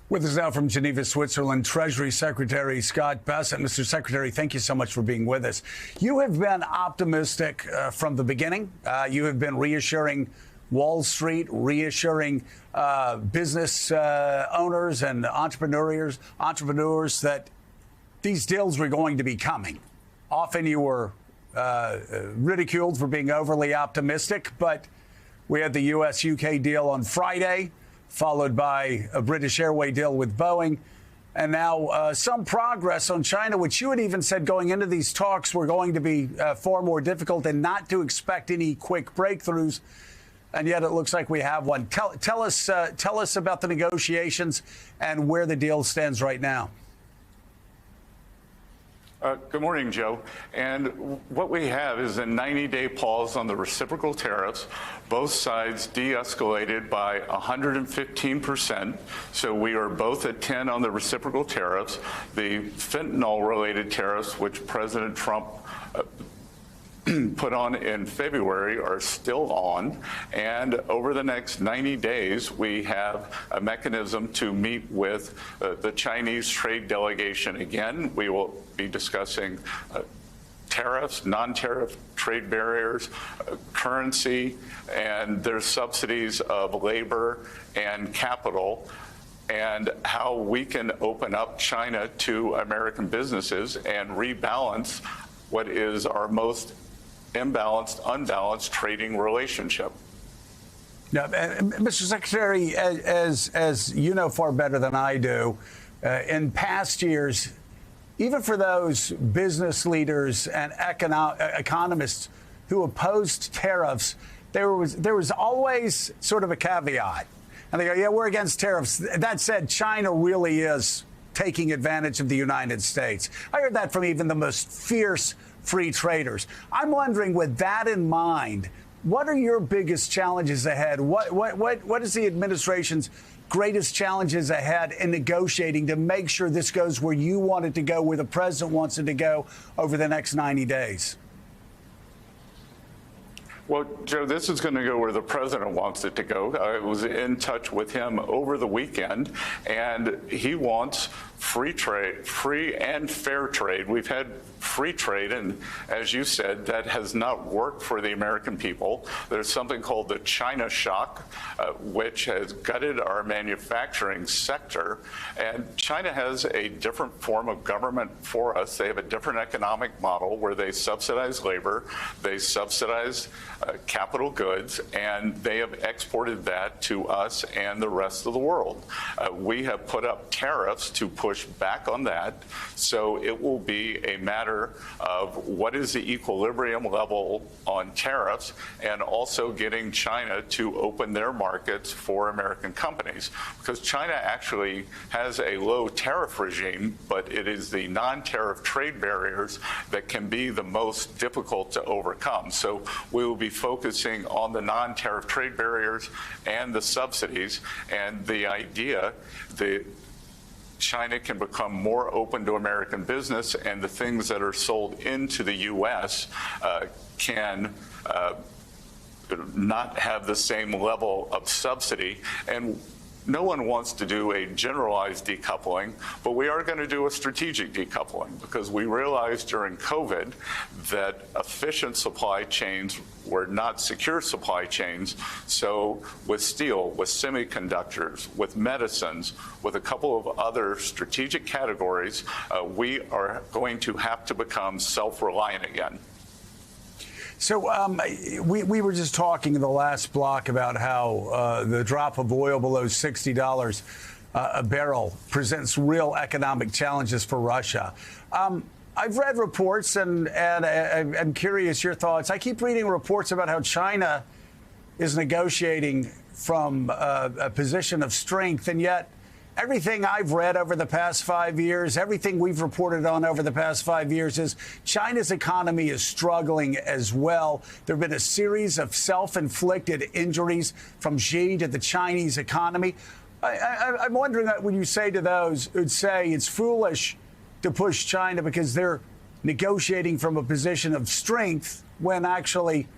With us now from Geneva, Switzerland, Treasury Secretary Scott Bessent. Mr. Secretary, thank you so much for being with us. You have been optimistic from the beginning. You have been reassuring Wall Street, reassuring business owners and entrepreneurs that these deals were going to be coming. Often you were ridiculed for being overly optimistic, but we had the U.S.-UK deal on Friday, followed by a British Airways deal with Boeing, and now some progress on China, which you had even said going into these talks were going to be far more difficult and not to expect any quick breakthroughs. And yet it looks like we have one. Tell us about the negotiations and where the deal stands right now. Good morning, Joe. And what we have is a 90-day pause on the reciprocal tariffs. Both sides de-escalated by 115%. So we are both at 10 on the reciprocal tariffs. The fentanyl-related tariffs, which President Trump put on in February, are still on, and over the next 90 days we have a mechanism to meet with the Chinese trade delegation again. We will be discussing tariffs, non-tariff trade barriers, currency, and their subsidies of labor and capital, and how we can open up China to American businesses and rebalance what is our most imbalanced, unbalanced trading relationship. Now, Mr. Secretary, as you know far better than I do, in past years, even for those business leaders and economists who opposed tariffs, there was always sort of a caveat. And they go, yeah, we're against tariffs. That said, China really is taking advantage of the United States. I heard that from even the most fierce free traders. I'm wondering, with that in mind, what are your biggest challenges ahead? What is the administration's greatest challenges ahead in negotiating to make sure this goes where you want it to go, where the president wants it to go over the next 90 days? Well, Joe, this is going to go where the president wants it to go. I was in touch with him over the weekend, and he wants free trade, free and fair trade. We've had free trade, and as you said, that has not worked for the American people. There's something called the China shock, which has gutted our manufacturing sector. And China has a different form of government for us. They have a different economic model where they subsidize labor, they subsidize capital goods, and they have exported that to us and the rest of the world. We have put up tariffs to push back on that, so it will be a matter of what is the equilibrium level on tariffs, and also getting China to open their markets for American companies, because China actually has a low tariff regime, but it is the non-tariff trade barriers that can be the most difficult to overcome. So we will be focusing on the non-tariff trade barriers and the subsidies, and the idea that China can become more open to American business, and the things that are sold into the U.S. Can not have the same level of subsidy. And no one wants to do a generalized decoupling, but we are going to do a strategic decoupling, because we realized during COVID that efficient supply chains were not secure supply chains. So with steel, with semiconductors, with medicines, with a couple of other strategic categories, we are going to have to become self-reliant again. So we were just talking in the last block about how the drop of oil below $60 a barrel presents real economic challenges for Russia. I've read reports, and I'm curious your thoughts. I keep reading reports about how China is negotiating from a position of strength, and yet everything I've read over the past 5 years, everything we've reported on over the past 5 years is China's economy is struggling as well. There have been a series of self-inflicted injuries from Xi to the Chinese economy. I'm wondering what you say to those who'd say it's foolish to push China because they're negotiating from a position of strength when actually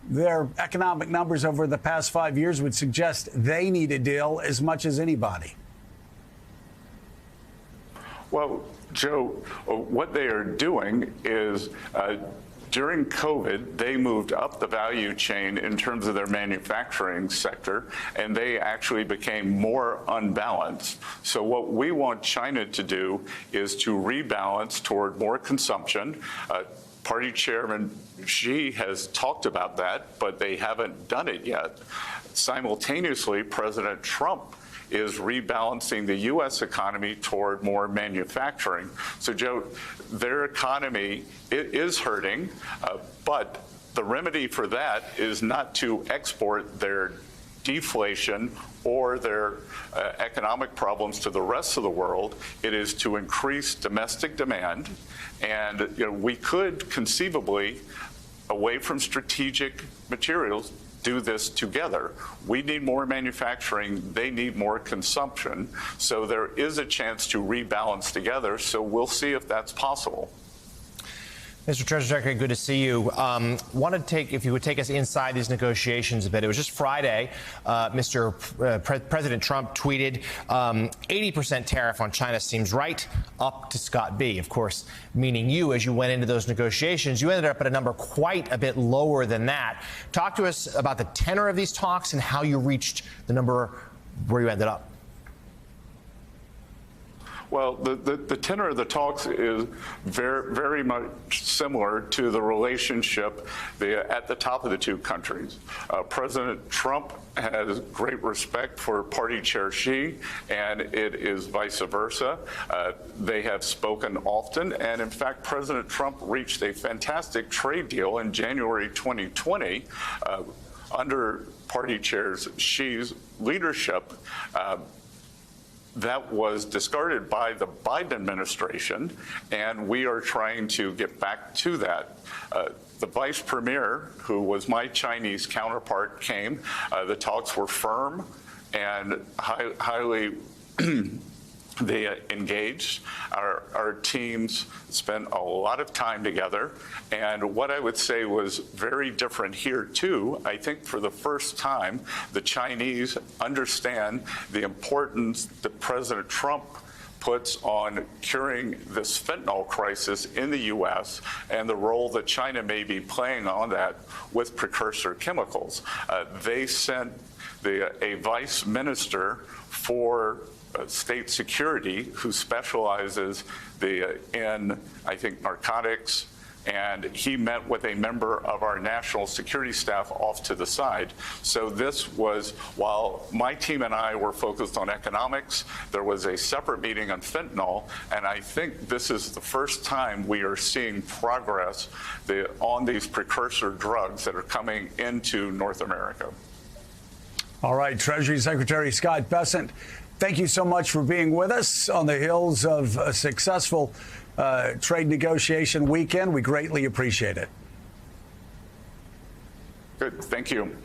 their economic numbers over the past 5 years would suggest they need a deal as much as anybody. Well, Joe, what they are doing is during COVID, they moved up the value chain in terms of their manufacturing sector, and they actually became more unbalanced. So what we want China to do is to rebalance toward more consumption. Party Chairman Xi has talked about that, but they haven't done it yet. Simultaneously, President Trump is rebalancing the U.S. economy toward more manufacturing. So, Joe, their economy is hurting, but the remedy for that is not to export their deflation or their economic problems to the rest of the world. It is to increase domestic demand. And we could conceivably, away from strategic materials, do this together. We need more manufacturing, they need more consumption. So there is a chance to rebalance together. So we'll see if that's possible. Mr. Treasury Secretary, good to see you. If you would take us inside these negotiations a bit. It was just Friday, President Trump tweeted, 80% tariff on China seems right, up to Scott B. Of course, meaning you, as you went into those negotiations, you ended up at a number quite a bit lower than that. Talk to us about the tenor of these talks and how you reached the number where you ended up. Well, the tenor of the talks is very much similar to the relationship at the top of the two countries. President Trump has great respect for Party Chair Xi, and it is vice versa. They have spoken often, and in fact, President Trump reached a fantastic trade deal in January 2020 under Party Chair Xi's leadership. That was discarded by the Biden administration, and we are trying to get back to that. The vice premier, who was my Chinese counterpart, came. The talks were firm and highly they engaged. Our teams spent a lot of time together. And what I would say was very different here, too. I think for the first time, the Chinese understand the importance that President Trump puts on curing this fentanyl crisis in the U.S. and the role that China may be playing on that with precursor chemicals. They sent a vice minister for state security who specializes in, I think, narcotics, and he met with a member of our national security staff off to the side. So this was, while my team and I were focused on economics, there was a separate meeting on fentanyl, and I think this is the first time we are seeing progress on these precursor drugs that are coming into North America. All right, Treasury Secretary Scott Bessent, thank you so much for being with us on the heels of a successful trade negotiation weekend. We greatly appreciate it. Good. Thank you.